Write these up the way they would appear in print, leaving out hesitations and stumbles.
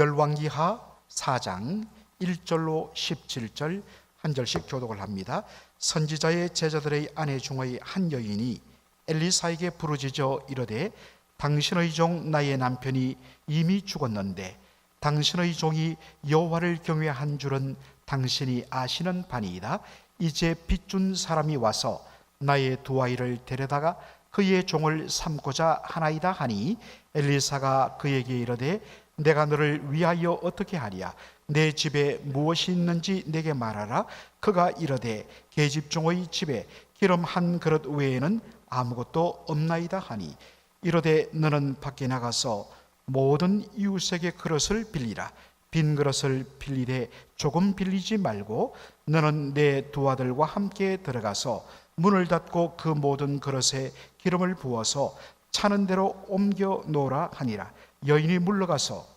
열왕기하 4장 1절로 17절 한 절씩 교독을 합니다. 선지자의 제자들의 아내 중의 한 여인이 엘리사에게 부르짖어 이르되 당신의 종 나의 남편이 이미 죽었는데 당신의 종이 여호와를 경외한 줄은 당신이 아시는 바니이다. 이제 빚준 사람이 와서 나의 두 아이를 데려다가 그의 종을 삼고자 하나이다 하니 엘리사가 그에게 이르되 내가 너를 위하여 어떻게 하랴? 내 집에 무엇이 있는지 내게 말하라. 그가 이르되 계집종의 집에 기름 한 그릇 외에는 아무것도 없나이다 하니 이르되 너는 밖에 나가서 모든 이웃에게 그릇을 빌리라. 빈 그릇을 빌리되 조금 빌리지 말고 너는 내 두 아들과 함께 들어가서 문을 닫고 그 모든 그릇에 기름을 부어서 차는 대로 옮겨 놓으라 하니라. 여인이 물러가서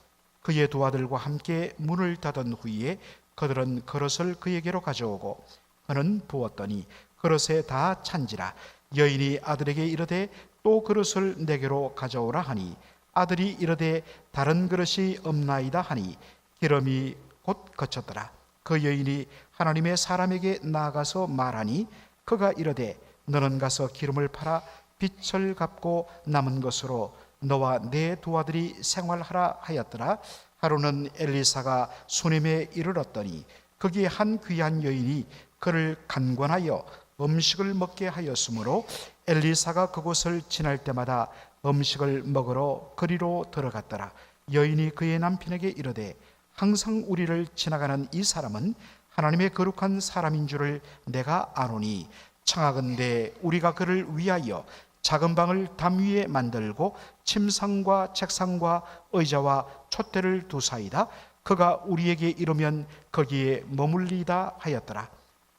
그의 두 아들과 함께 문을 닫은 후에 그들은 그릇을 그에게로 가져오고 그는 부었더니 그릇에 다 찬지라. 여인이 아들에게 이르되 또 그릇을 내게로 가져오라 하니 아들이 이르되 다른 그릇이 없나이다 하니 기름이 곧 거쳤더라. 그 여인이 하나님의 사람에게 나아가서 말하니 그가 이르되 너는 가서 기름을 팔아 빚을 갚고 남은 것으로 너와 내 두 아들이 생활하라 하였더라. 하루는 엘리사가 수넴에 이르렀더니 거기에 한 귀한 여인이 그를 간관하여 음식을 먹게 하였으므로 엘리사가 그곳을 지날 때마다 음식을 먹으러 그리로 들어갔더라. 여인이 그의 남편에게 이르되 항상 우리를 지나가는 이 사람은 하나님의 거룩한 사람인 줄을 내가 아노니 청하건대 우리가 그를 위하여 작은 방을 담 위에 만들고 침상과 책상과 의자와 촛대를 두사이다. 그가 우리에게 이르면 거기에 머물리다 하였더라.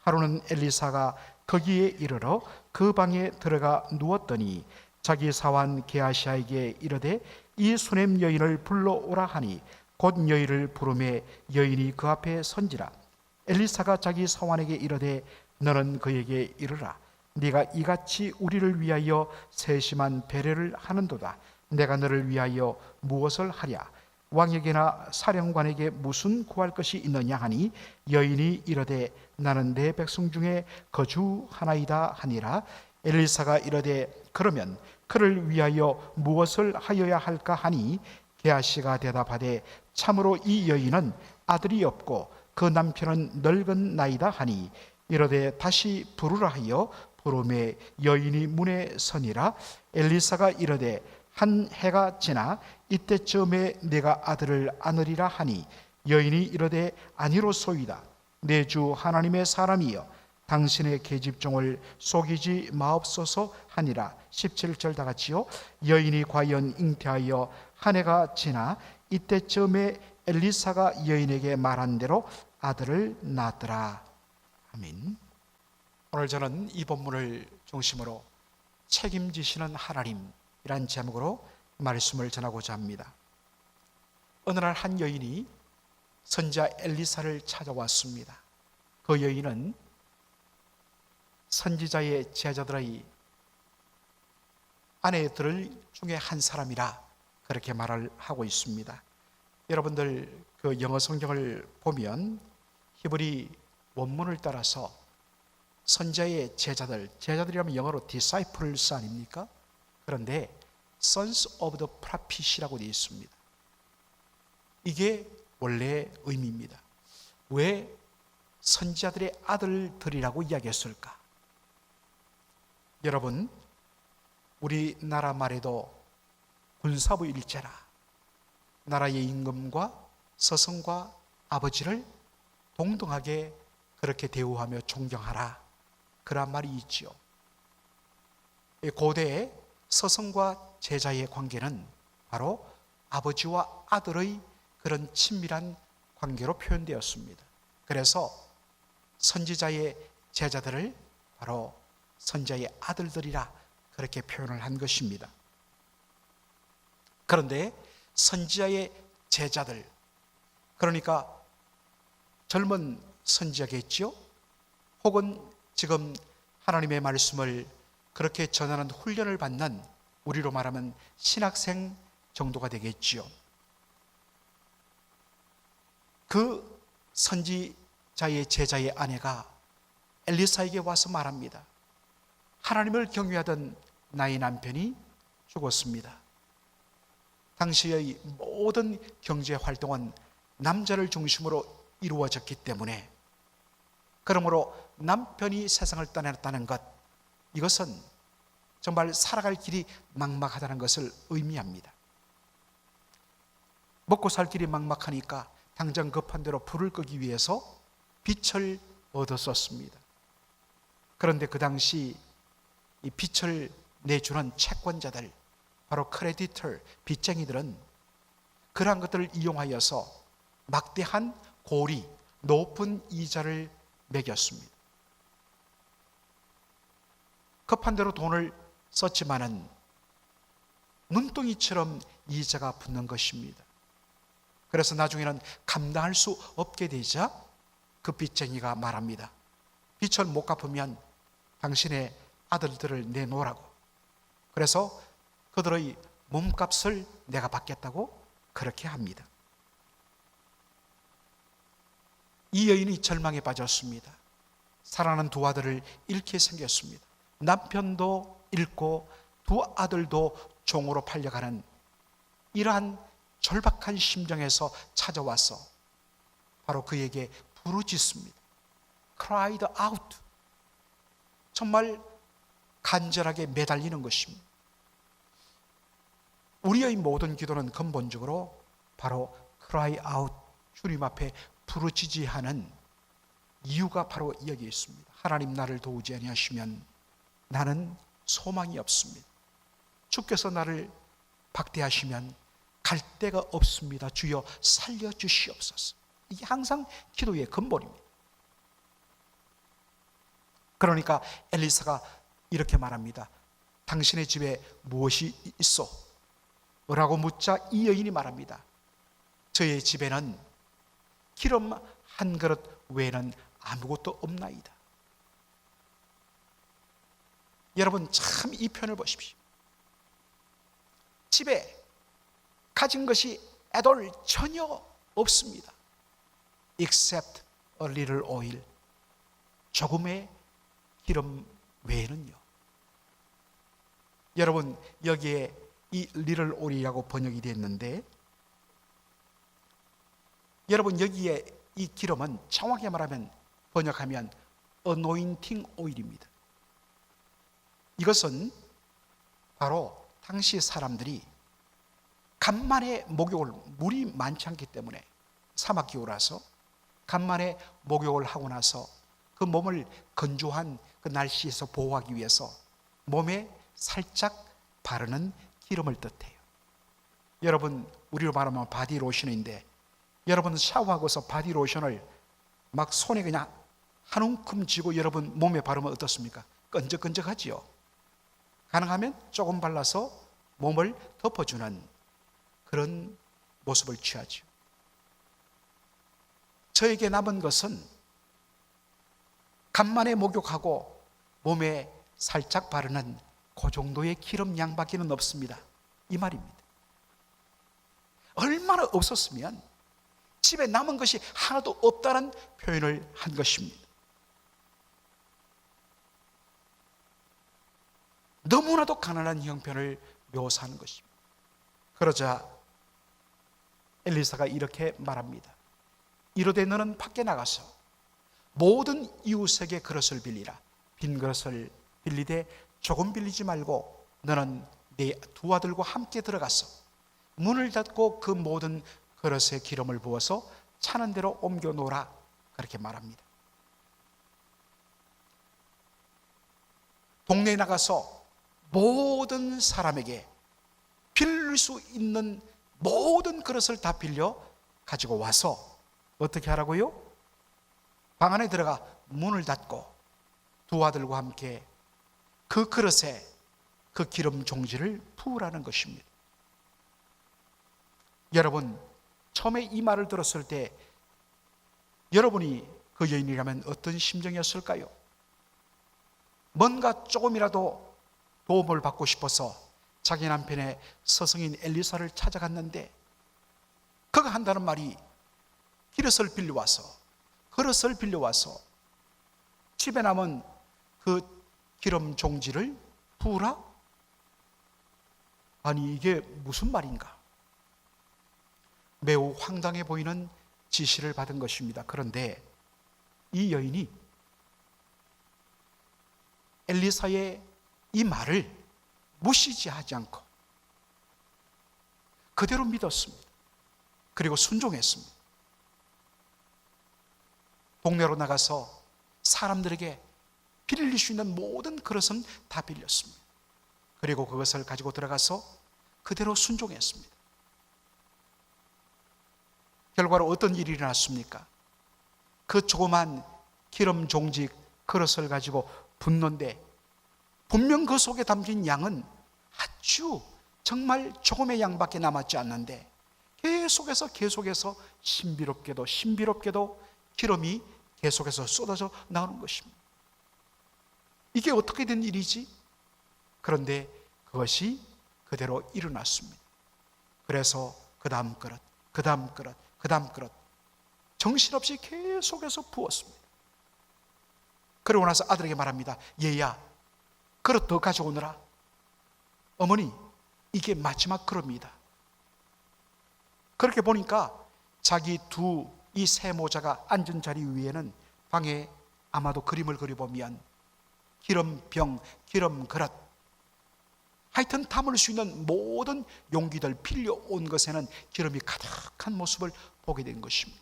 하루는 엘리사가 거기에 이르러 그 방에 들어가 누웠더니 자기 사환 게하시아에게 이르되 이 수넴 여인을 불러오라 하니 곧 여인을 부르매 여인이 그 앞에 선지라. 엘리사가 자기 사환에게 이르되 너는 그에게 이르라. 네가 이같이 우리를 위하여 세심한 배려를 하는도다. 내가 너를 위하여 무엇을 하랴? 왕에게나 사령관에게 무슨 구할 것이 있느냐 하니 여인이 이르되 나는 내 백성 중에 거주하나이다 하니라. 엘리사가 이르되 그러면 그를 위하여 무엇을 하여야 할까 하니 게하시가 대답하되 참으로 이 여인은 아들이 없고 그 남편은 늙은 나이다 하니 이르되 다시 부르라 하여 부르매 여인이 문에 서니라. 엘리사가 이르되 한 해가 지나 이때쯤에 내가 아들을 안으리라 하니 여인이 이르되 아니로소이다. 내 주 하나님의 사람이여 당신의 계집종을 속이지 마옵소서 하니라. 17절 다 같이요. 여인이 과연 잉태하여 한 해가 지나 이때쯤에 엘리사가 여인에게 말한 대로 아들을 낳았더라. 아멘. 오늘 저는 이 본문을 중심으로 책임지시는 하나님이란 제목으로 말씀을 전하고자 합니다. 어느 날 한 여인이 선지자 엘리사를 찾아왔습니다. 그 여인은 선지자의 제자들의 아내들 중에 한 사람이라 그렇게 말을 하고 있습니다. 여러분들 그 영어 성경을 보면 히브리 원문을 따라서 선지자의 제자들이라면 영어로 disciples 아닙니까? 그런데 sons of the prophet이라고 되어 있습니다. 이게 원래 의미입니다. 왜 선지자들의 아들들이라고 이야기했을까? 여러분, 우리나라 말에도 군사부 일제라 나라의 임금과 서성과 아버지를 동등하게 그렇게 대우하며 존경하라, 그런 말이 있지요. 고대의 서성과 제자의 관계는 바로 아버지와 아들의 그런 친밀한 관계로 표현되었습니다. 그래서 선지자의 제자들을 바로 선지자의 아들들이라 그렇게 표현을 한 것입니다. 그런데 선지자의 제자들, 그러니까 젊은 선지자겠지요? 혹은 지금 하나님의 말씀을 그렇게 전하는 훈련을 받는, 우리로 말하면 신학생 정도가 되겠지요. 그 선지자의 제자의 아내가 엘리사에게 와서 말합니다. 하나님을 경외하던 나의 남편이 죽었습니다. 당시의 모든 경제 활동은 남자를 중심으로 이루어졌기 때문에, 그러므로 남편이 세상을 떠났다는 것, 이것은 정말 살아갈 길이 막막하다는 것을 의미합니다. 먹고 살 길이 막막하니까 당장 급한 대로 불을 끄기 위해서 빛을 얻었었습니다. 그런데 그 당시 이 빛을 내주는 채권자들, 바로 크레디터, 빚쟁이들은 그러한 것들을 이용하여서 막대한 고리, 높은 이자를 매겼습니다. 급한 대로 돈을 썼지만은 눈덩이처럼 이자가 붙는 것입니다. 그래서 나중에는 감당할 수 없게 되자 그 빚쟁이가 말합니다. 빚을 못 갚으면 당신의 아들들을 내놓으라고. 그래서 그들의 몸값을 내가 받겠다고 그렇게 합니다. 이 여인이 절망에 빠졌습니다. 사랑하는 두 아들을 잃게 생겼습니다. 남편도 잃고 두 아들도 종으로 팔려가는 이러한 절박한 심정에서 찾아와서 바로 그에게 부르짖습니다. cried out. 정말 간절하게 매달리는 것입니다. 우리의 모든 기도는 근본적으로 바로 cry out, 주님 앞에 부르짖으하는 이유가 바로 여기에 있습니다. 하나님, 나를 도우지 아니하시면 나는 소망이 없습니다. 주께서 나를 박대하시면 갈 데가 없습니다. 주여 살려주시옵소서. 이게 항상 기도의 근본입니다. 그러니까 엘리사가 이렇게 말합니다. 당신의 집에 무엇이 있어? 라고 묻자 이 여인이 말합니다. 저의 집에는 기름 한 그릇 외에는 아무것도 없나이다. 여러분, 참 이 편을 보십시오. 집에 가진 것이 애돌 전혀 없습니다. except a little oil. 조금의 기름 외에는요. 여러분, 여기에 이 little oil이라고 번역이 됐는데, 여러분, 여기에 이 기름은 정확히 말하면 번역하면 anointing oil입니다. 이것은 바로 당시 사람들이 간만에 목욕을, 물이 많지 않기 때문에 사막기후라서 간만에 목욕을 하고 나서 그 몸을 건조한 그 날씨에서 보호하기 위해서 몸에 살짝 바르는 기름을 뜻해요. 여러분, 우리로 말하면 바디로션인데, 여러분 샤워하고서 바디로션을 막 손에 그냥 한 움큼 쥐고 여러분 몸에 바르면 어떻습니까? 끈적끈적하지요. 가능하면 조금 발라서 몸을 덮어주는 그런 모습을 취하죠. 저에게 남은 것은 간만에 목욕하고 몸에 살짝 바르는 그 정도의 기름 양밖에는 없습니다. 이 말입니다. 얼마나 없었으면 집에 남은 것이 하나도 없다는 표현을 한 것입니다. 너무나도 가난한 형편을 묘사하는 것입니다. 그러자 엘리사가 이렇게 말합니다. 이르되 너는 밖에 나가서 모든 이웃에게 그릇을 빌리라. 빈 그릇을 빌리되 조금 빌리지 말고 너는 네 두 아들과 함께 들어가서 문을 닫고 그 모든 그릇에 기름을 부어서 차는 대로 옮겨 놓으라. 그렇게 말합니다. 동네에 나가서 모든 사람에게 빌릴 수 있는 모든 그릇을 다 빌려 가지고 와서 어떻게 하라고요? 방 안에 들어가 문을 닫고 두 아들과 함께 그 그릇에 그 기름 종지를 부으라는 것입니다. 여러분, 처음에 이 말을 들었을 때 여러분이 그 여인이라면 어떤 심정이었을까요? 뭔가 조금이라도 도움을 받고 싶어서 자기 남편의 스승인 엘리사를 찾아갔는데 그가 한다는 말이 그릇을 빌려와서 집에 남은 그 기름 종지를 부으라? 아니, 이게 무슨 말인가? 매우 황당해 보이는 지시를 받은 것입니다. 그런데 이 여인이 엘리사의 이 말을 무시하지 않고 그대로 믿었습니다. 그리고 순종했습니다. 동네로 나가서 사람들에게 빌릴 수 있는 모든 그릇은 다 빌렸습니다. 그리고 그것을 가지고 들어가서 그대로 순종했습니다. 결과로 어떤 일이 일어났습니까? 그 조그만 기름 종지 그릇을 가지고 붓는데 분명 그 속에 담긴 양은 아주 정말 조금의 양밖에 남았지 않는데 계속해서 신비롭게도 기름이 계속해서 쏟아져 나오는 것입니다. 이게 어떻게 된 일이지? 그런데 그것이 그대로 일어났습니다. 그래서 그 다음 그릇 정신없이 계속해서 부었습니다. 그러고 나서 아들에게 말합니다. 얘야, 그릇 더 가져오너라. 어머니, 이게 마지막 그릇입니다. 그렇게 보니까 자기 이 세 모자가 앉은 자리 위에는 방에 아마도 그림을 그려보면 기름병, 기름 그릇, 하여튼 담을 수 있는 모든 용기들 빌려온 것에는 기름이 가득한 모습을 보게 된 것입니다.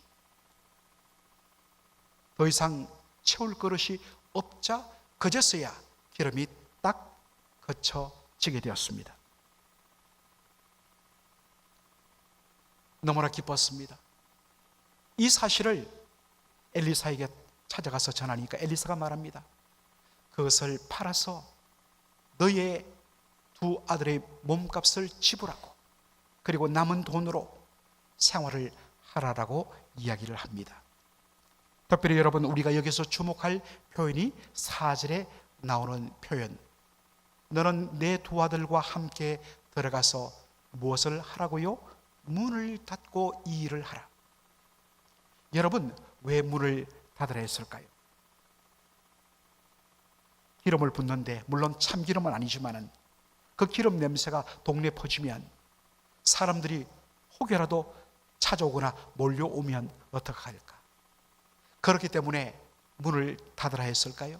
더 이상 채울 그릇이 없자 그제서야 기름이 딱 거쳐지게 되었습니다. 너무나 기뻤습니다. 이 사실을 엘리사에게 찾아가서 전하니까 엘리사가 말합니다. 그것을 팔아서 너의 두 아들의 몸값을 지불하고 그리고 남은 돈으로 생활을 하라라고 이야기를 합니다. 특별히 여러분, 우리가 여기서 주목할 표현이 4절에 나오는 표현. 너는 내 두 아들과 함께 들어가서 무엇을 하라고요? 문을 닫고 이 일을 하라. 여러분, 왜 문을 닫으라 했을까요? 기름을 붓는데, 물론 참기름은 아니지만은 그 기름 냄새가 동네에 퍼지면 사람들이 혹여라도 찾아오거나 몰려오면 어떡할까? 그렇기 때문에 문을 닫으라 했을까요?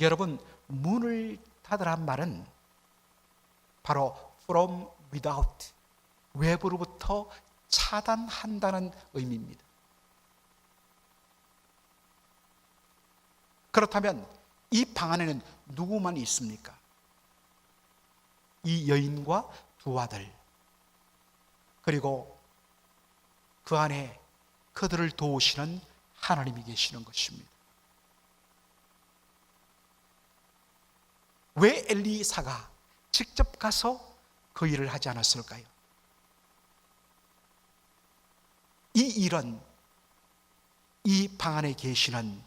여러분, 문을 닫으란 말은 바로 from without, 외부로부터 차단한다는 의미입니다. 그렇다면 이 방 안에는 누구만 있습니까? 이 여인과 두 아들, 그리고 그 안에 그들을 도우시는 하나님이 계시는 것입니다. 왜 엘리사가 직접 가서 그 일을 하지 않았을까요? 이 일은 이 방 안에 계시는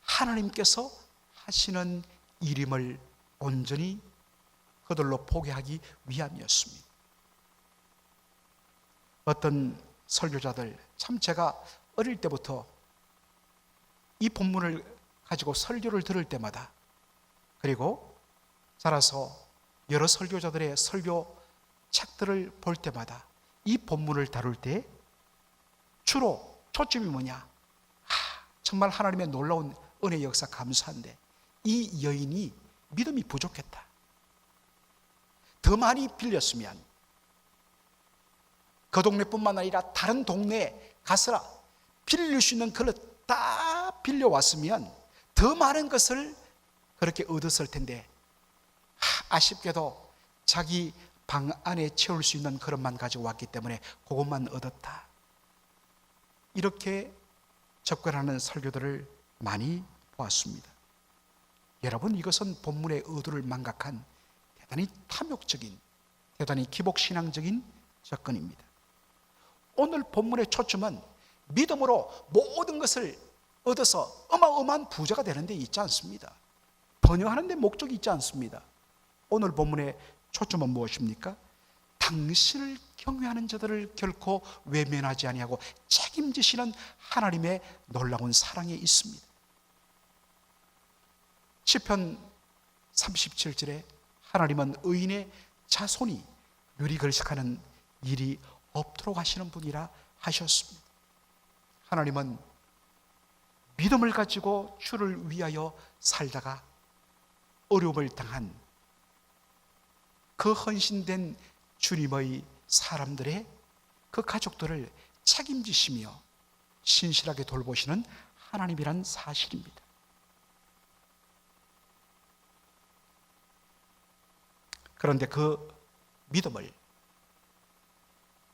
하나님께서 하시는 일임을 온전히 그들로 보게 하기 위함이었습니다. 어떤 설교자들, 참 제가 어릴 때부터 이 본문을 가지고 설교를 들을 때마다, 그리고 자라서 여러 설교자들의 설교 책들을 볼 때마다 이 본문을 다룰 때 주로 초점이 뭐냐? 정말 하나님의 놀라운 은혜 역사 감사한데 이 여인이 믿음이 부족했다. 더 많이 빌렸으면 그 동네뿐만 아니라 다른 동네에 가서라 빌릴 수 있는 그릇 다 빌려왔으면 더 많은 것을 그렇게 얻었을 텐데 아쉽게도 자기 방 안에 채울 수 있는 그릇만 가지고 왔기 때문에 그것만 얻었다. 이렇게 접근하는 설교들을 많이 보았습니다. 여러분, 이것은 본문의 의도를 망각한 대단히 탐욕적인, 대단히 기복신앙적인 접근입니다. 오늘 본문의 초점은 믿음으로 모든 것을 얻어서 어마어마한 부자가 되는 데 있지 않습니다. 번영하는 데 목적이 있지 않습니다. 오늘 본문의 초점은 무엇입니까? 당신을 경외하는 자들을 결코 외면하지 아니하고 책임지시는 하나님의 놀라운 사랑이 있습니다. 시편 37절에 하나님은 의인의 자손이 유리걸식하는 일이 없도록 하시는 분이라 하셨습니다. 하나님은 믿음을 가지고 주를 위하여 살다가 어려움을 당한 그 헌신된 주님의 사람들의 그 가족들을 책임지시며 신실하게 돌보시는 하나님이란 사실입니다. 그런데 그 믿음을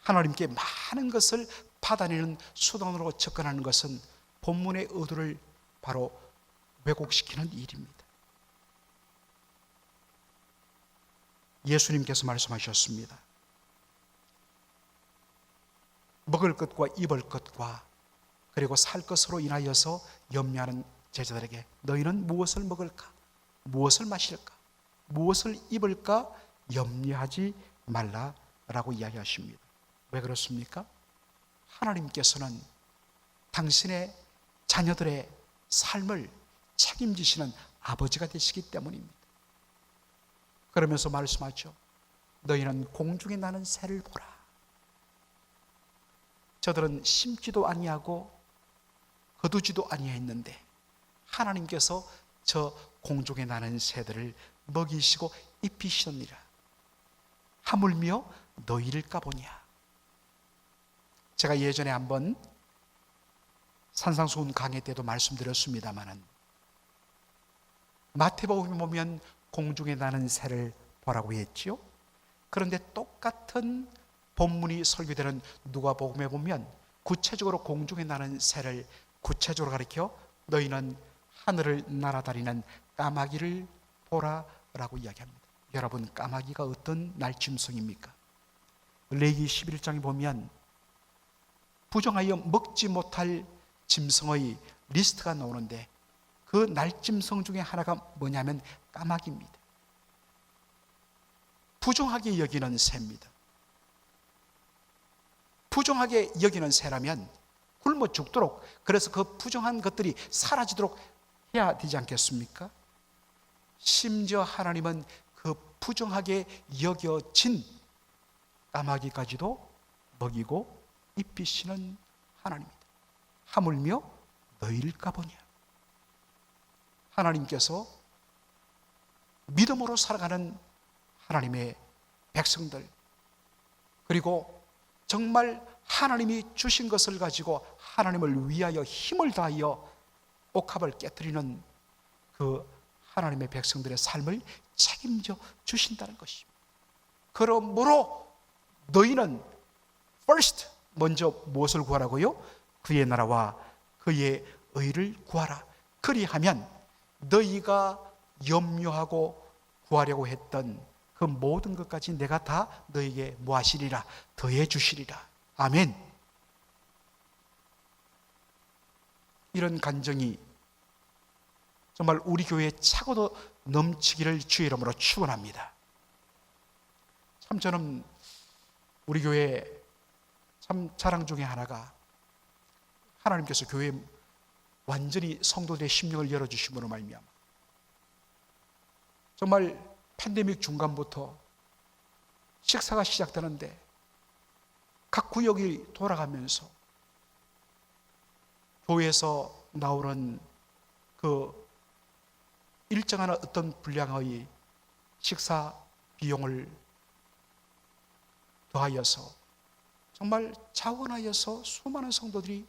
하나님께 많은 것을 받아내는 수단으로 접근하는 것은 본문의 의도를 바로 왜곡시키는 일입니다. 예수님께서 말씀하셨습니다. 먹을 것과 입을 것과 그리고 살 것으로 인하여서 염려하는 제자들에게 너희는 무엇을 먹을까? 무엇을 마실까? 무엇을 입을까? 염려하지 말라라고 이야기하십니다. 왜 그렇습니까? 하나님께서는 당신의 자녀들의 삶을 책임지시는 아버지가 되시기 때문입니다. 그러면서 말씀하죠. 너희는 공중에 나는 새를 보라. 저들은 심지도 아니하고 거두지도 아니했는데 하나님께서 저 공중에 나는 새들을 먹이시고 입히시느니라. 하물며 너희를 까보냐. 제가 예전에 한번 산상수훈 강의 때도 말씀드렸습니다마는 마태복음에 보면 공중에 나는 새를 보라고 했지요. 그런데 똑같은 본문이 설교되는 누가복음에 보면 구체적으로 공중에 나는 새를 구체적으로 가리켜 너희는 하늘을 날아다니는 까마귀를 보라라고 이야기합니다. 여러분, 까마귀가 어떤 날짐승입니까? 레위기 11장에 보면 부정하여 먹지 못할 짐승의 리스트가 나오는데 그 날짐승 중에 하나가 뭐냐면 까마귀입니다. 부정하게 여기는 새입니다. 부정하게 여기는 새라면 굶어 죽도록, 그래서 그 부정한 것들이 사라지도록 해야 되지 않겠습니까? 심지어 하나님은 그 부정하게 여겨진 까마귀까지도 먹이고 입히시는 하나님입니다. 하물며 너희를 까보냐. 하나님께서 믿음으로 살아가는 하나님의 백성들, 그리고 정말 하나님이 주신 것을 가지고 하나님을 위하여 힘을 다하여 옥합을 깨뜨리는 그 하나님의 백성들의 삶을 책임져 주신다는 것입니다. 그러므로 너희는 first 먼저 무엇을 구하라고요? 그의 나라와 그의 의를 구하라. 그리하면 너희가 염려하고 구하려고 했던 그 모든 것까지 내가 다 너희에게 무하시리라, 더해 주시리라. 아멘. 이런 간증이 정말 우리 교회에 차고도 넘치기를 주의 이름으로 축원합니다. 참 저는 우리 교회 참 자랑 중에 하나가 하나님께서 교회에 완전히 성도들의 심령을 열어주심으로 말미암아 정말 팬데믹 중간부터 식사가 시작되는데 각 구역이 돌아가면서 교회에서 나오는 그 일정한 어떤 분량의 식사 비용을 더하여서 정말 자원하여서 수많은 성도들이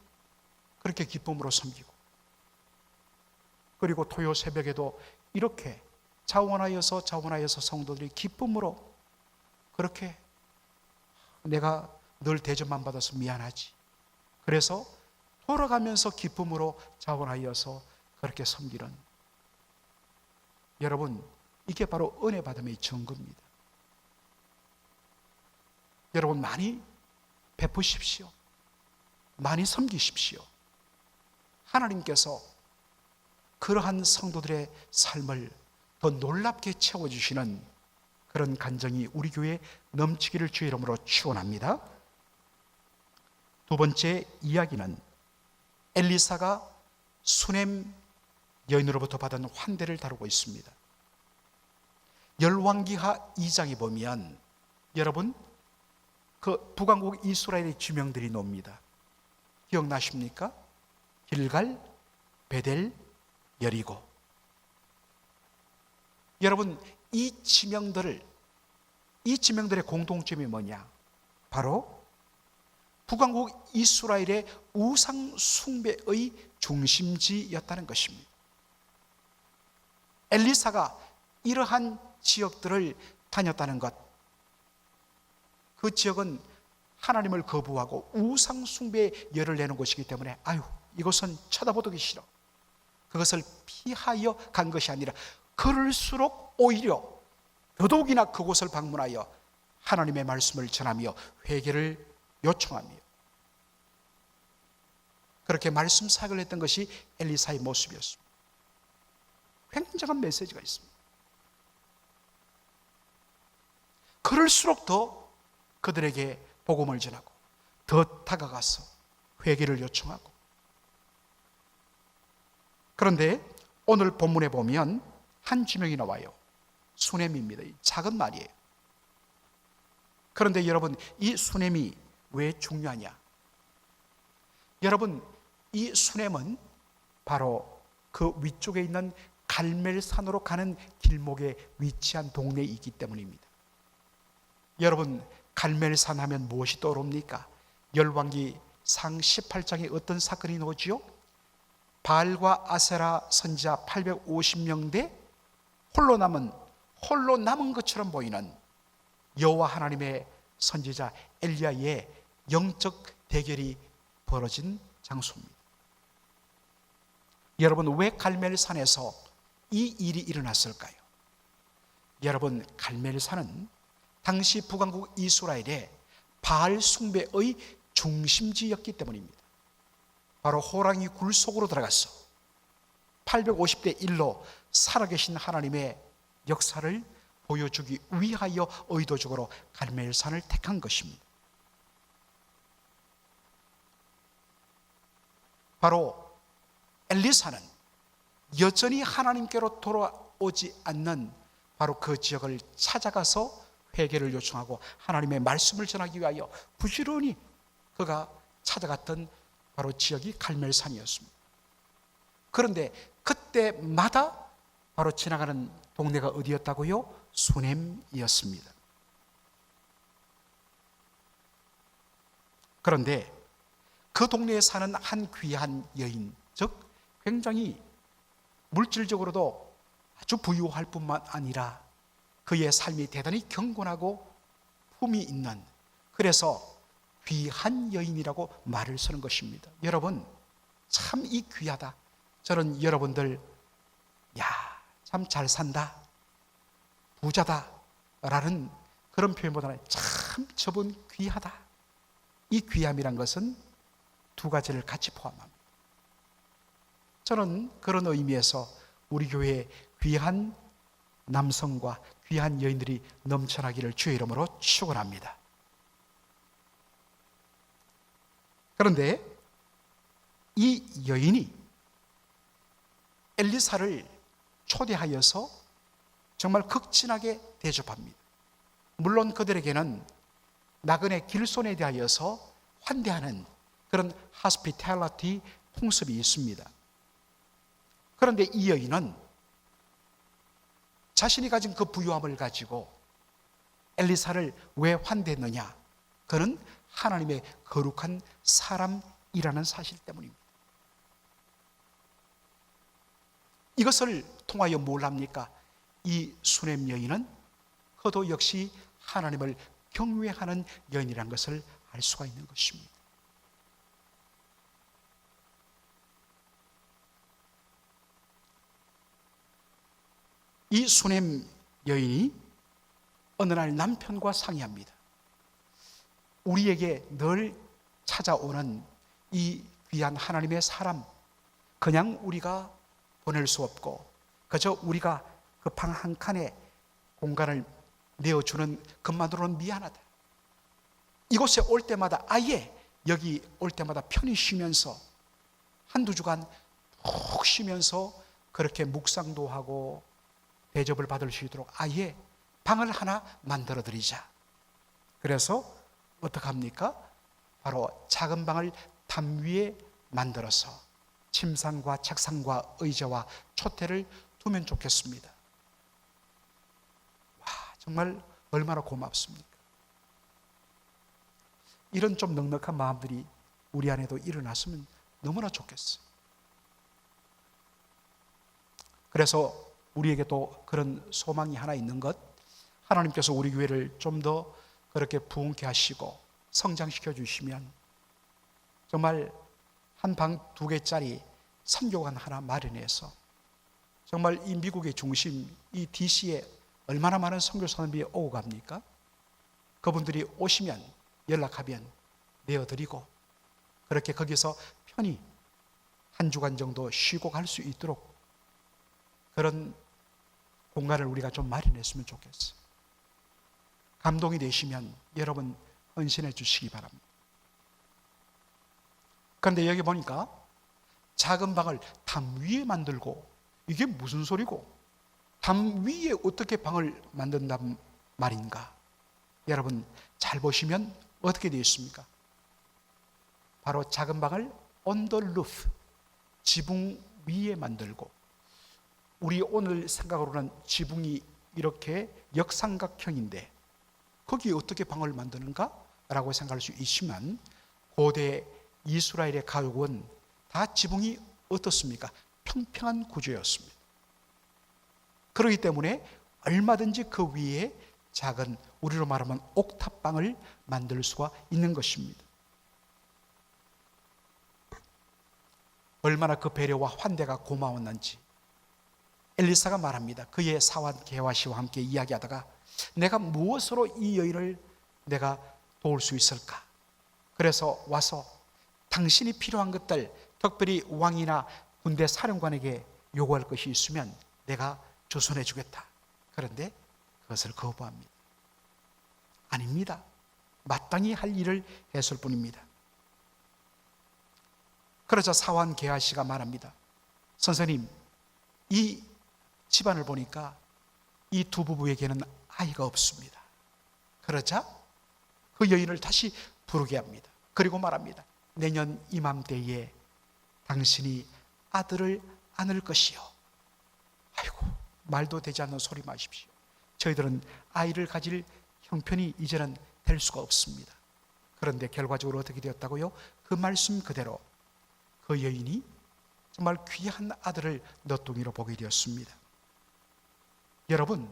그렇게 기쁨으로 섬기고, 그리고 토요 새벽에도 이렇게 자원하여서 성도들이 기쁨으로 그렇게 내가 늘 대접만 받아서 미안하지, 그래서 돌아가면서 기쁨으로 자원하여서 그렇게 섬기는, 여러분, 이게 바로 은혜 받음의 증거입니다. 여러분, 많이 베푸십시오. 많이 섬기십시오. 하나님께서 그러한 성도들의 삶을 더 놀랍게 채워주시는 그런 간정이 우리 교회에 넘치기를 주의 이름으로 축원합니다. 두 번째 이야기는 엘리사가 수넴 여인으로부터 받은 환대를 다루고 있습니다. 열왕기하 2장에 보면 여러분 그 북왕국 이스라엘의 지명들이 나옵니다. 기억나십니까? 길갈, 베델, 여리고. 여러분 이 지명들의 공통점이 뭐냐? 바로 북왕국 이스라엘의 우상 숭배의 중심지였다는 것입니다. 엘리사가 이러한 지역들을 다녔다는 것, 그 지역은 하나님을 거부하고 우상 숭배에 열을 내는 곳이기 때문에 이것은 쳐다보기 싫어. 그것을 피하여 간 것이 아니라 그럴수록 오히려 더더욱이나 그곳을 방문하여 하나님의 말씀을 전하며 회개를 요청하며 그렇게 말씀 사역을 했던 것이 엘리사의 모습이었습니다. 굉장한 메시지가 있습니다. 그럴수록 더 그들에게 복음을 전하고 더 다가가서 회개를 요청하고. 그런데 오늘 본문에 보면 한 지명이 나와요. 수넴입니다. 작은 말이에요. 그런데 여러분 이 수넴이 왜 중요하냐? 여러분 이 수넴은 바로 그 위쪽에 있는 갈멜산으로 가는 길목에 위치한 동네에 있기 때문입니다. 여러분 갈멜산 하면 무엇이 떠오릅니까? 열왕기 상 18장에 어떤 사건이 나오지요? 바알과 아세라 선지자 850명 대 홀로 남은 것처럼 보이는 여호와 하나님의 선지자 엘리야의 영적 대결이 벌어진 장소입니다. 여러분 왜 갈멜산에서 이 일이 일어났을까요? 여러분 갈멜산은 당시 북왕국 이스라엘의 바알 숭배의 중심지였기 때문입니다. 바로 호랑이 굴 속으로 들어가서 850대 1로 살아계신 하나님의 역사를 보여주기 위하여 의도적으로 갈멜산을 택한 것입니다. 바로 엘리사는 여전히 하나님께로 돌아오지 않는 바로 그 지역을 찾아가서 회개를 요청하고 하나님의 말씀을 전하기 위하여 부지런히 그가 찾아갔던 바로 지역이 갈멜산이었습니다. 그런데 그때마다 바로 지나가는 동네가 어디였다고요? 수넴이었습니다. 그런데 그 동네에 사는 한 귀한 여인, 즉 굉장히 물질적으로도 아주 부유할 뿐만 아니라 그의 삶이 대단히 경건하고 품이 있는, 그래서 귀한 여인이라고 말을 쓰는 것입니다. 여러분 참 이 귀하다. 저는 여러분들 참 잘 산다, 부자다 라는 그런 표현보다는 참 저분 귀하다. 이 귀함이란 것은 두 가지를 같이 포함합니다. 저는 그런 의미에서 우리 교회에 귀한 남성과 귀한 여인들이 넘쳐나기를 주의 이름으로 축원합니다. 그런데 이 여인이 엘리사를 초대하여서 정말 극진하게 대접합니다. 물론 그들에게는 나그네 길손에 대하여서 환대하는 그런 hospitality 풍습이 있습니다. 그런데 이 여인은 자신이 가진 그 부유함을 가지고 엘리사를 왜 환대했느냐? 그는 하나님의 거룩한 사람이라는 사실 때문입니다. 이것을 통하여 뭘 합니까? 이 수넴 여인은 그도 역시 하나님을 경외하는 여인이라는 것을 알 수가 있는 것입니다. 이 수넴 여인이 어느 날 남편과 상의합니다. 우리에게 늘 찾아오는 이 귀한 하나님의 사람, 그냥 우리가 보낼 수 없고 그저 우리가 그 방 한 칸에 공간을 내어주는 것만으로는 미안하다. 이곳에 올 때마다 아예 여기 올 때마다 편히 쉬면서 한두 주간 푹 쉬면서 그렇게 묵상도 하고 대접을 받을 수 있도록 아예 방을 하나 만들어 드리자. 그래서 어떻게 합니까? 바로 작은 방을 담 위에 만들어서 침상과 책상과 의자와 촛대를 두면 좋겠습니다. 와, 정말 얼마나 고맙습니까? 이런 좀 넉넉한 마음들이 우리 안에도 일어났으면 너무나 좋겠어요. 그래서 우리에게 또 그런 소망이 하나 있는 것, 하나님께서 우리 교회를 좀 더 그렇게 부흥케 하시고 성장시켜 주시면 정말 한 방 2개짜리 선교관 하나 마련해서 정말 이 미국의 중심, 이 DC에 얼마나 많은 선교사님이 오고 갑니까? 그분들이 오시면 연락하면 내어드리고 그렇게 거기서 편히 한 주간 정도 쉬고 갈 수 있도록 그런 공간을 우리가 좀 마련했으면 좋겠어요. 감동이 되시면 여러분 헌신해 주시기 바랍니다. 그런데 여기 보니까 작은 방을 담 위에 만들고, 이게 무슨 소리고 담 위에 어떻게 방을 만든단 말인가? 여러분 잘 보시면 어떻게 되어 있습니까? 바로 작은 방을 on the roof, 지붕 위에 만들고, 우리 오늘 생각으로는 지붕이 이렇게 역삼각형인데 거기에 어떻게 방을 만드는가? 라고 생각할 수 있지만 고대 이스라엘의 가옥은 다 지붕이 어떻습니까? 평평한 구조였습니다. 그렇기 때문에 얼마든지 그 위에 작은, 우리로 말하면 옥탑방을 만들 수가 있는 것입니다. 얼마나 그 배려와 환대가 고마웠는지 엘리사가 말합니다. 그의 사환 게하시와 함께 이야기하다가 내가 무엇으로 이 여인을 내가 도울 수 있을까? 그래서 와서 당신이 필요한 것들, 특별히 왕이나 군대 사령관에게 요구할 것이 있으면 내가 조선해 주겠다. 그런데 그것을 거부합니다. 아닙니다. 마땅히 할 일을 했을 뿐입니다. 그러자 사환 게하시가 말합니다. 선생님, 이 집안을 보니까 이 두 부부에게는 아이가 없습니다. 그러자 그 여인을 다시 부르게 합니다. 그리고 말합니다. 내년 이맘때에 당신이 아들을 안을 것이요. 아이고, 말도 되지 않는 소리 마십시오. 저희들은 아이를 가질 형편이 이제는 될 수가 없습니다. 그런데 결과적으로 어떻게 되었다고요? 그 말씀 그대로 그 여인이 정말 귀한 아들을 너뚱이로 보게 되었습니다. 여러분,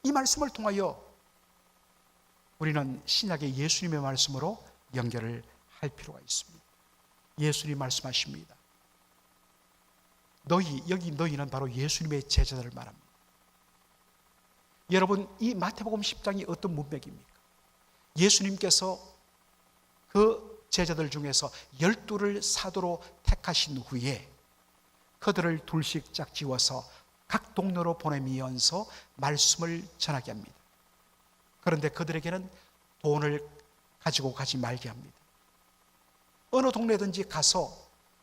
이 말씀을 통하여 우리는 신약의 예수님의 말씀으로 연결을 할 필요가 있습니다. 예수님 말씀하십니다. 여기 너희는 바로 예수님의 제자들을 말합니다. 여러분, 이 마태복음 10장이 어떤 문맥입니까? 예수님께서 그 제자들 중에서 12를 사도로 택하신 후에 그들을 둘씩 짝지어서 각 동네로 보내면서 말씀을 전하게 합니다. 그런데 그들에게는 돈을 가지고 가지 말게 합니다. 어느 동네든지 가서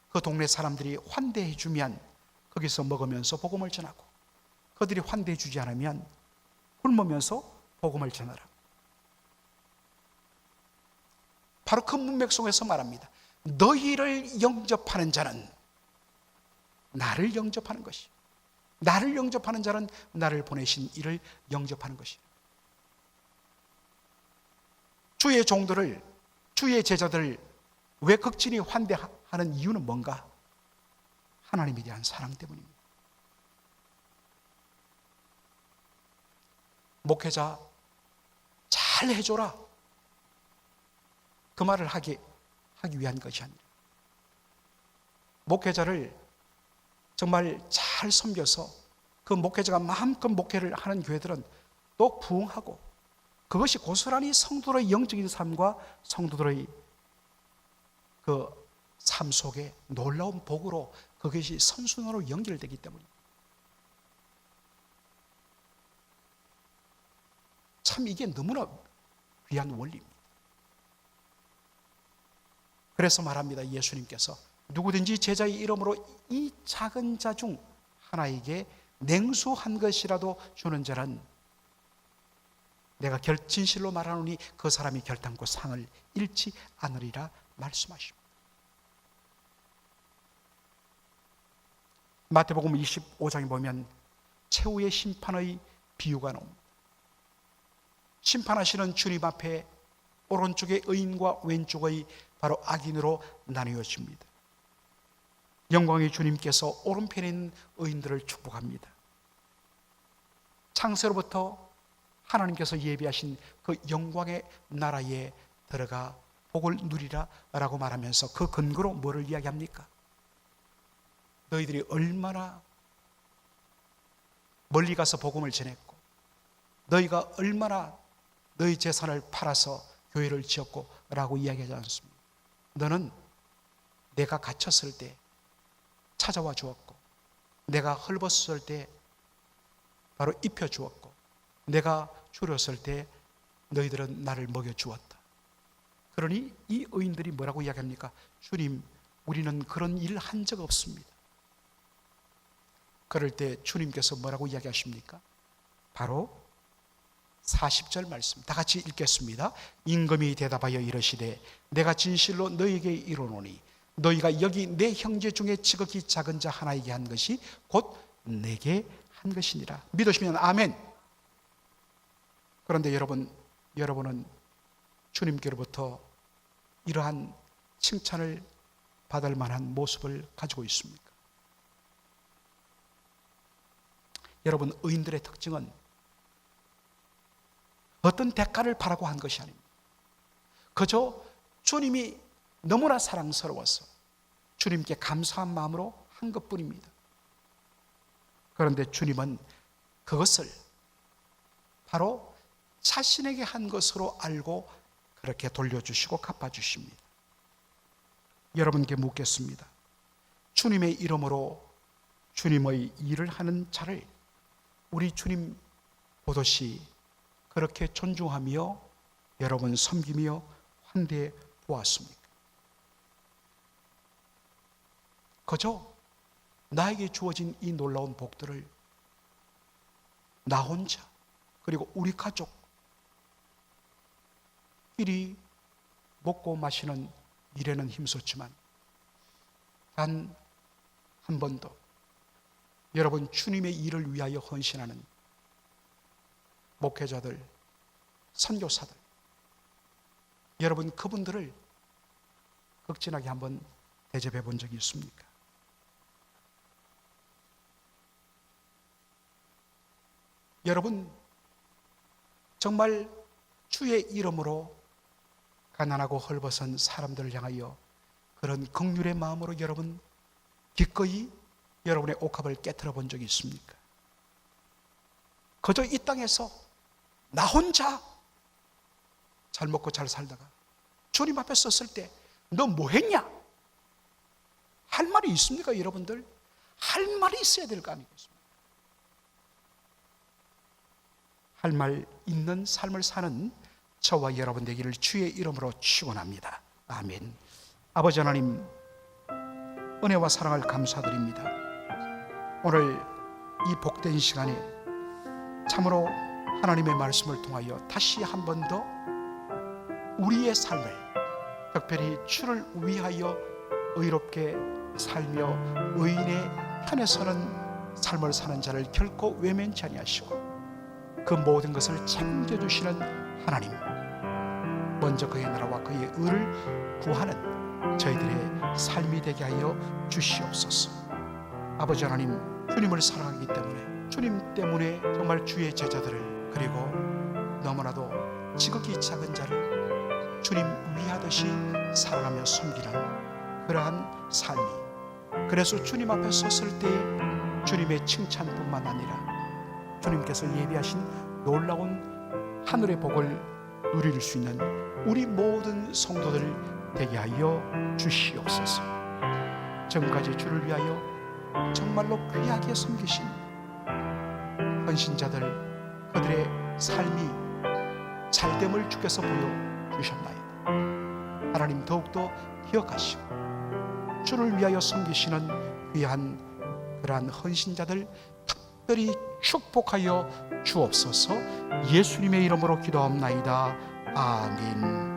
그 동네 사람들이 환대해 주면 거기서 먹으면서 복음을 전하고, 그들이 환대해 주지 않으면 굶으면서 복음을 전하라. 바로 그 문맥 속에서 말합니다. 너희를 영접하는 자는 나를 영접하는 것이, 나를 영접하는 자는 나를 보내신 이를 영접하는 것이. 주의 종들을, 주의 제자들을 왜 극진히 환대하는 이유는 뭔가? 하나님에 대한 사랑 때문입니다. 목회자 잘 해줘라, 그 말을 하기 위한 것이 아니라 목회자를 정말 잘 섬겨서 그 목회자가 마음껏 목회를 하는 교회들은 또 부흥하고, 그것이 고스란히 성도들의 영적인 삶과 성도들의 그 삶 속에 놀라운 복으로 그것이 선순환으로 연결되기 때문입니다. 참 이게 너무나 귀한 원리입니다. 그래서 말합니다. 예수님께서 누구든지 제자의 이름으로 이 작은 자 중 하나에게 냉수 한 것이라도 주는 자는 내가 진실로 말하노니 그 사람이 결단코 상을 잃지 않으리라 말씀하십니다. 마태복음 25장에 보면 최후의 심판의 비유가 나옵니다. 심판하시는 주님 앞에 오른쪽의 의인과 왼쪽의 바로 악인으로 나뉘어집니다. 영광의 주님께서 오른편에 있는 의인들을 축복합니다. 창세로부터 하나님께서 예비하신 그 영광의 나라에 들어가 복을 누리라 라고 말하면서 그 근거로 뭐를 이야기합니까? 너희들이 얼마나 멀리 가서 복음을 전했고, 너희가 얼마나 너희 재산을 팔아서 교회를 지었고 라고 이야기하지 않습니다. 너는 내가 갇혔을 때 찾아와 주었고, 내가 헐벗었을 때 바로 입혀 주었고, 내가 줄였을 때 너희들은 나를 먹여 주었다. 그러니 이 의인들이 뭐라고 이야기합니까? 주님, 우리는 그런 일 한 적 없습니다. 그럴 때 주님께서 뭐라고 이야기하십니까? 바로 40절 말씀 다 같이 읽겠습니다. 임금이 대답하여 이르시되 내가 진실로 너희에게 이르노니 너희가 여기 내 형제 중에 지극히 작은 자 하나에게 한 것이 곧 내게 한 것이니라. 믿으시면 아멘. 그런데 여러분은 주님께로부터 이러한 칭찬을 받을 만한 모습을 가지고 있습니까? 여러분, 의인들의 특징은 어떤 대가를 바라고 한 것이 아닙니다. 그저 주님이 너무나 사랑스러워서 주님께 감사한 마음으로 한 것뿐입니다. 그런데 주님은 그것을 바로 자신에게 한 것으로 알고 그렇게 돌려주시고 갚아주십니다. 여러분께 묻겠습니다. 주님의 이름으로 주님의 일을 하는 자를 우리 주님 보듯이 그렇게 존중하며 여러분 섬기며 환대해 보았습니까? 그저 나에게 주어진 이 놀라운 복들을 나 혼자 그리고 우리 가족 끼리 먹고 마시는 일에는 힘썼지만 단 한 번도 여러분 주님의 일을 위하여 헌신하는 목회자들, 선교사들, 여러분 그분들을 극진하게 한번 대접해 본 적이 있습니까? 여러분 정말 주의 이름으로 가난하고 헐벗은 사람들을 향하여 그런 긍휼의 마음으로 여러분 기꺼이 여러분의 옥합을 깨트려 본 적이 있습니까? 그저 이 땅에서 나 혼자 잘 먹고 잘 살다가 주님 앞에 섰을 때 너 뭐 했냐? 할 말이 있습니까 여러분들? 할 말이 있어야 될 거 아니겠습니까? 할 말 있는 삶을 사는 저와 여러분 되기를 주의 이름으로 축원합니다. 아멘. 아버지 하나님, 은혜와 사랑을 감사드립니다. 오늘 이 복된 시간에 참으로 하나님의 말씀을 통하여 다시 한 번 더 우리의 삶을 특별히 주를 위하여 의롭게 살며 의인의 편에 서는 삶을 사는 자를 결코 외면치 아니하시고 그 모든 것을 책임져 주시는 하나님, 먼저 그의 나라와 그의 의를 구하는 저희들의 삶이 되게 하여 주시옵소서. 아버지 하나님, 주님을 사랑하기 때문에 주님 때문에 정말 주의 제자들을 그리고 너무나도 지극히 작은 자를 주님 위하듯이 사랑하며 섬기는 그러한 삶이, 그래서 주님 앞에 섰을 때 주님의 칭찬뿐만 아니라 주님께서 예비하신 놀라운 하늘의 복을 누릴 수 있는 우리 모든 성도들 되게 하여 주시옵소서. 지금까지 주를 위하여 정말로 귀하게 섬기신 헌신자들, 그들의 삶이 잘됨을 주께서 보여주셨나이다. 하나님 더욱더 기억하시고 주를 위하여 섬기시는 귀한 그러한 헌신자들 특별히 축복하여 주옵소서. 예수님의 이름으로 기도합나이다. 아멘.